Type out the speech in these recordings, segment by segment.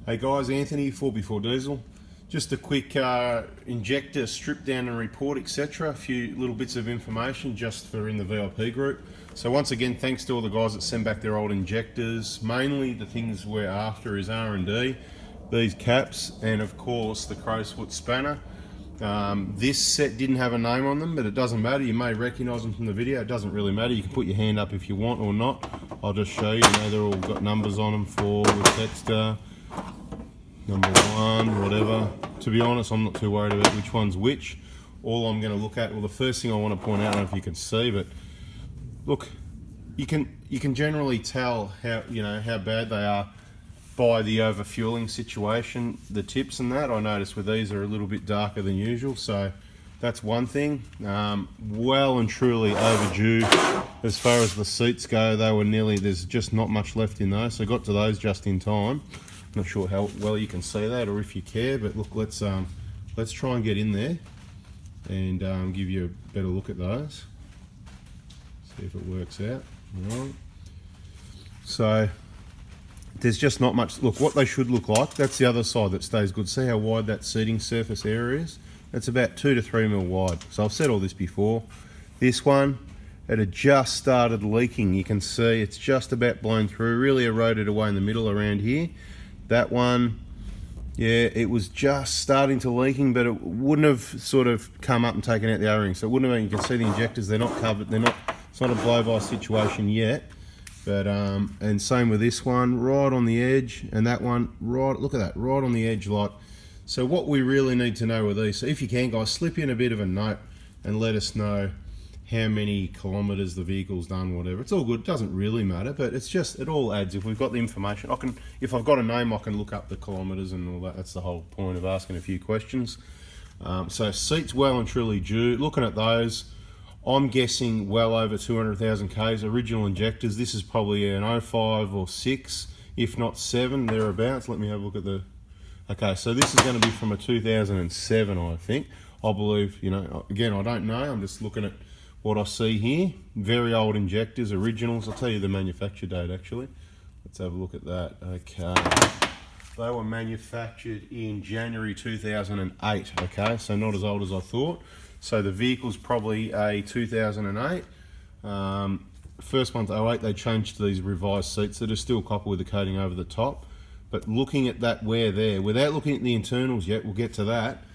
Hey guys, Anthony, 4x4 Diesel. Just a quick injector strip down and report, etc. A few little bits of information just for in the VIP group. So once again, thanks to all the guys that send back their old injectors. Mainly the things we're after is R&D, these caps, and of course the crow's foot spanner. This set didn't have a name on them, but it doesn't matter. You may recognise them from the video. It doesn't really matter. You can put your hand up if you want or not. I'll just show you. They're all got numbers on them for Texter, number 1, whatever. To be honest, I'm not too worried about which one's which. All I'm going to look at, well, the first thing I want to point out, I don't know if you can see, but look, you can generally tell how bad they are by the overfueling situation. The tips and that, I noticed with these are a little bit darker than usual, so that's one thing. Well and truly overdue as far as the seats go. They were nearly, there's just not much left in those, so got to those just in time. Not sure how well you can see that or if you care, but look, let's try and get in there and give you a better look at those. See if it works out. All right. So there's just not much. Look, what they should look like, that's the other side that stays good. See how wide that seating surface area is? It's about 2 to 3 mil wide. So I've said all this before. This one, it had just started leaking. You can see it's just about blown through, really eroded away in the middle around here. That one, yeah, it was just starting to leaking, but it wouldn't have sort of come up and taken out the O-ring. So it wouldn't have been, you can see the injectors, they're not covered, it's not a blow-by situation yet. But, and same with this one, right on the edge, and that one, right, look at that, right on the edge, like. So what we really need to know with these, so if you can, guys, slip in a bit of a note and let us know how many kilometers the vehicle's done, whatever. It's all good, it doesn't really matter, but it's just, it all adds. If we've got the information, if I've got a name, I can look up the kilometers and all that. That's the whole point of asking a few questions. So seats well and truly due. Looking at those, I'm guessing well over 200,000 Ks. Original injectors, this is probably an 05 or 6, if not 7, thereabouts. Let me have a look at the, okay, so this is going to be from a 2007, I think. I believe, again, I don't know, I'm just looking at what I see here. Very old injectors, originals. I'll tell you the manufacture date actually. Let's have a look at that. Okay. They were manufactured in January 2008. Okay, so not as old as I thought. So the vehicle's probably a 2008. First one's 08, they changed to these revised seats that are still copper with the coating over the top. But looking at that wear there, without looking at the internals yet, we'll get to that.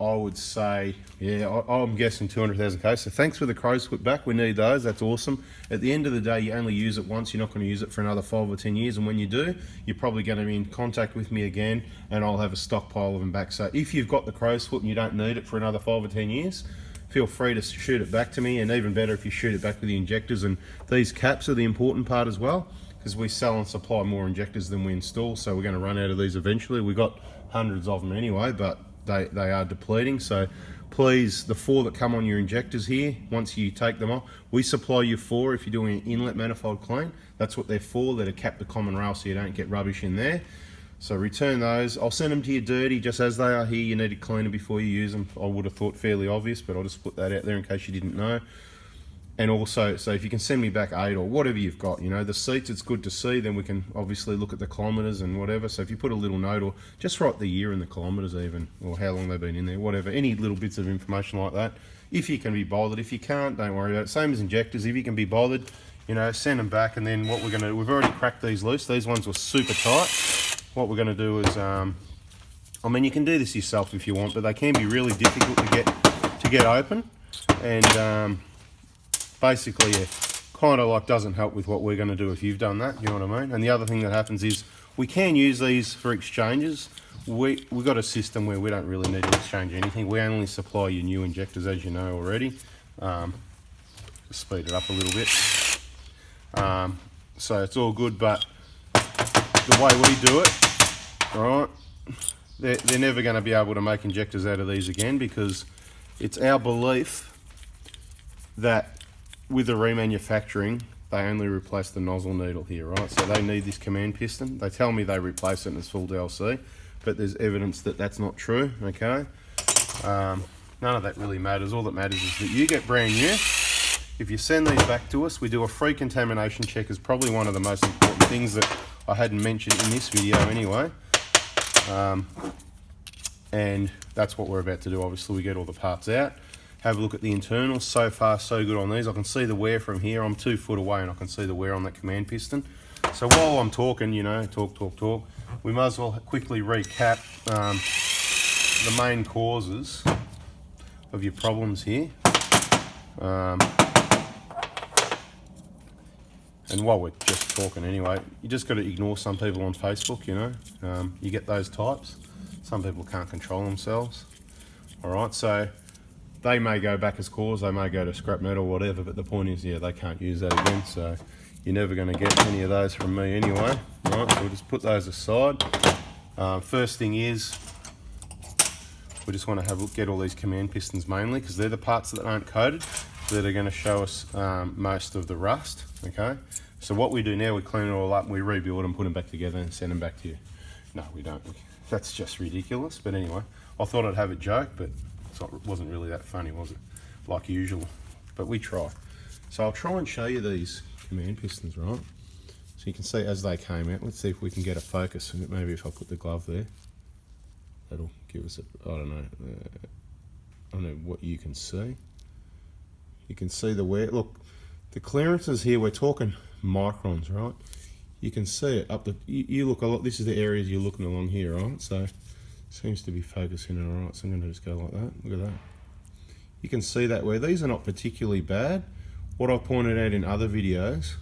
I would say, yeah, I'm guessing 200,000 Ks. So thanks for the crow's foot back. We need those. That's awesome. At the end of the day, you only use it once. You're not going to use it for another 5 or 10 years. And when you do, you're probably going to be in contact with me again, and I'll have a stockpile of them back. So if you've got the crow's foot and you don't need it for another 5 or 10 years, feel free to shoot it back to me. And even better if you shoot it back with the injectors. And these caps are the important part as well, because we sell and supply more injectors than we install. So we're going to run out of these eventually. We've got hundreds of them anyway, but they are depleting. So please, the 4 that come on your injectors here, once you take them off, we supply you 4 if you're doing an inlet manifold clean. That's what they're for. They're to cap the common rail so you don't get rubbish in there. So return those. I'll send them to you dirty just as they are here. You need to clean them before you use them. I would have thought fairly obvious, but I'll just put that out there in case you didn't know. And also, so if you can send me back 8 or whatever you've got, the seats, it's good to see, then we can obviously look at the kilometers and whatever. So if you put a little note, or just write the year and the kilometers even, or how long they've been in there, whatever, any little bits of information like that, if you can be bothered. If you can't, don't worry about it. Same as injectors, if you can be bothered, send them back. And then what we're going to do, we've already cracked these loose. These ones were super tight. What we're going to do is, I mean, you can do this yourself if you want, but they can be really difficult to get open. And basically, yeah, kind of like doesn't help with what we're going to do if you've done that, you know what I mean? And the other thing that happens is we can use these for exchanges. We've got a system where we don't really need to exchange anything. We only supply you new injectors, as you know already. Speed it up a little bit. So it's all good, but the way we do it, all right, they're never going to be able to make injectors out of these again, because it's our belief that with the remanufacturing, they only replace the nozzle needle here, right? So they need this command piston. They tell me they replace it and it's full DLC, but there's evidence that that's not true, okay? None of that really matters. All that matters is that you get brand new. If you send these back to us, we do a free contamination check. Is probably one of the most important things that I hadn't mentioned in this video anyway. And that's what we're about to do. Obviously we get all the parts out, have a look at the internals. So far so good on these. I can see the wear from here. I'm 2 foot away and I can see the wear on that command piston. So while I'm talking, you know, talk, we might as well quickly recap the main causes of your problems here. And while we're just talking anyway, you just got to ignore some people on Facebook, you know. You get those types. Some people can't control themselves. All right, so they may go back as cause, they may go to scrap metal or whatever, but the point is, yeah, they can't use that again, so you're never going to get any of those from me anyway. All right, so we'll just put those aside. First thing is, we just want to have a look, get all these command pistons mainly, because they're the parts that aren't coated that are going to show us most of the rust, okay? So what we do now, we clean it all up, we rebuild them, put them back together and send them back to you. No, we don't. That's just ridiculous, but anyway, I thought I'd have a joke, but it wasn't really that funny, was it? Like usual, but we try. So I'll try and show you these command pistons, right? So you can see as they came out. Let's see if we can get a focus, and maybe if I put the glove there, that'll give us a, I don't know what you can see. You can see the wear. Look, the clearances here, we're talking microns, right? You can see it up the, you look a lot, this is the areas you're looking along here, right? So it seems to be focusing all right. So I'm going to just go like that. Look at that. You can see that where these are not particularly bad. What I've pointed out in other videos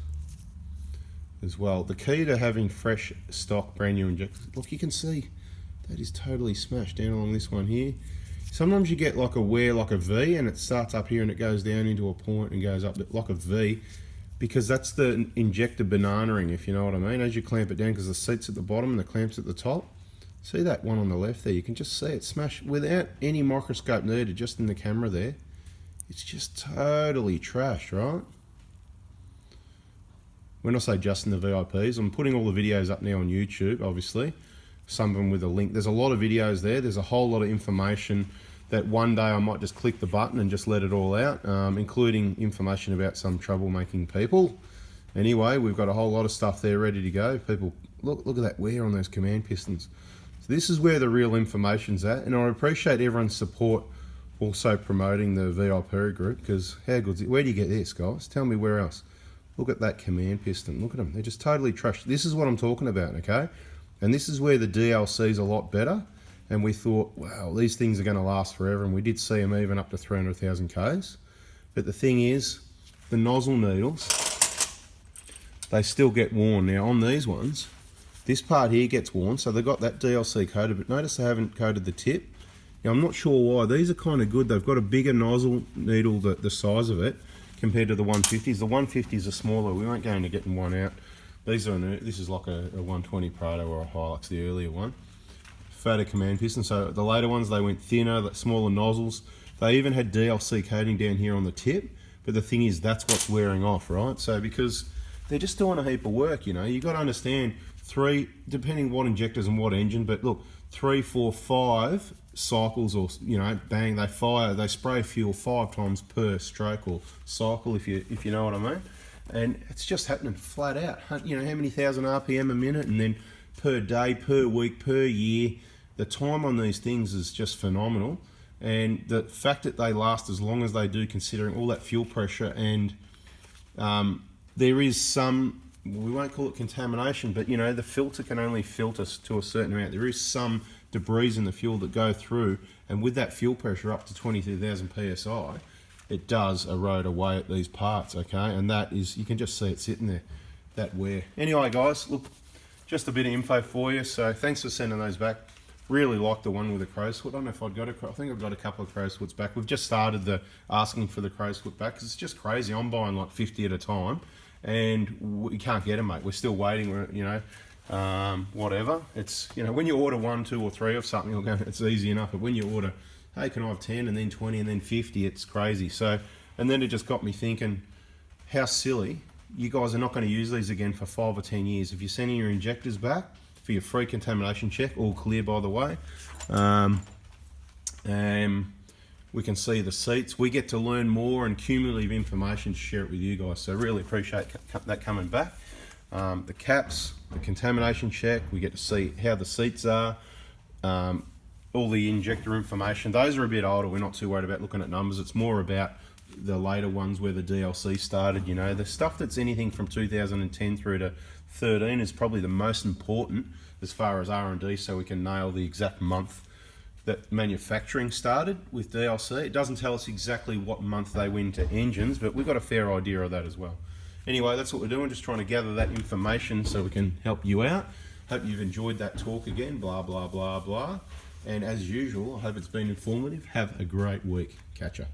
as well, the key to having fresh stock, brand new injectors, look, you can see that is totally smashed down along this one here. Sometimes you get like a wear, like a V, and it starts up here and it goes down into a point and goes up like a V, because that's the injector bananaing, if you know what I mean, as you clamp it down, because the seat's at the bottom and the clamp's at the top. See that one on the left there? You can just see it smash without any microscope needed, just in the camera there. It's just totally trashed, right? When I say just in the VIPs, I'm putting all the videos up now on YouTube, obviously. Some of them with a link. There's a lot of videos there. There's a whole lot of information that one day I might just click the button and just let it all out, including information about some troublemaking people. Anyway, we've got a whole lot of stuff there ready to go. People, look at that wear on those command pistons. So this is where the real information's at, and I appreciate everyone's support also promoting the VIP group, because how good's it? Where do you get this, guys? Tell me where else. Look at that command piston. Look at them. They're just totally trashed. This is what I'm talking about, okay? And this is where the DLC's a lot better. And we thought, wow, these things are going to last forever. And we did see them even up to 300,000 Ks. But the thing is, the nozzle needles, they still get worn. Now on these ones, this part here gets worn. So they've got that DLC coated, but notice they haven't coated the tip. Now I'm not sure why. These are kind of good. They've got a bigger nozzle needle, the size of it, compared to the 150s. The 150s are smaller. We weren't going to get one out. These are this is like a 120 Prado or a Hilux, the earlier one. Fatter command piston. So the later ones, they went thinner, smaller nozzles. They even had DLC coating down here on the tip. But the thing is, that's what's wearing off, right? So because they're just doing a heap of work, you know. You got to understand, depending what injectors and what engine, but look, 3, 4, 5 cycles, or you know, bang, they spray fuel 5 times per stroke or cycle, if you know what I mean. And it's just happening flat out. You know, how many thousand RPM a minute, and then per day, per week, per year. The time on these things is just phenomenal. And the fact that they last as long as they do, considering all that fuel pressure, and there is some, we won't call it contamination, but you know, the filter can only filter to a certain amount. There is some debris in the fuel that go through, and with that fuel pressure up to 22,000 PSI, it does erode away at these parts, okay? And that is, you can just see it sitting there, that wear. Anyway, guys, look, just a bit of info for you. So thanks for sending those back. Really like the one with the crow's foot. I don't know if I'd got I think I've got a couple of crow's foots back. We've just started the asking for the crow's foot back, because it's just crazy. I'm buying like 50 at a time, and we can't get them, mate. We're still waiting, you know, whatever. It's, you know, when you order 1, 2 or 3 of something, it's easy enough. But when you order, hey, can I have 10 and then 20 and then 50, it's crazy. So, and then it just got me thinking, how silly. You guys are not going to use these again for 5 or 10 years. If you're sending your injectors back for your free contamination check, all clear by the way, we can see the seats. We get to learn more and cumulative information to share it with you guys. So really appreciate that coming back. The caps, the contamination check, we get to see how the seats are, all the injector information. Those are a bit older, we're not too worried about looking at numbers. It's more about the later ones where the DLC started. You know, the stuff that's anything from 2010 through to 13 is probably the most important as far as R&D, so we can nail the exact month that manufacturing started with DLC. It doesn't tell us exactly what month they went to engines, but we've got a fair idea of that as well. Anyway, that's what we're doing, just trying to gather that information so we can help you out. Hope you've enjoyed that talk again, blah, blah, blah, blah. And as usual, I hope it's been informative. Have a great week. Catch ya.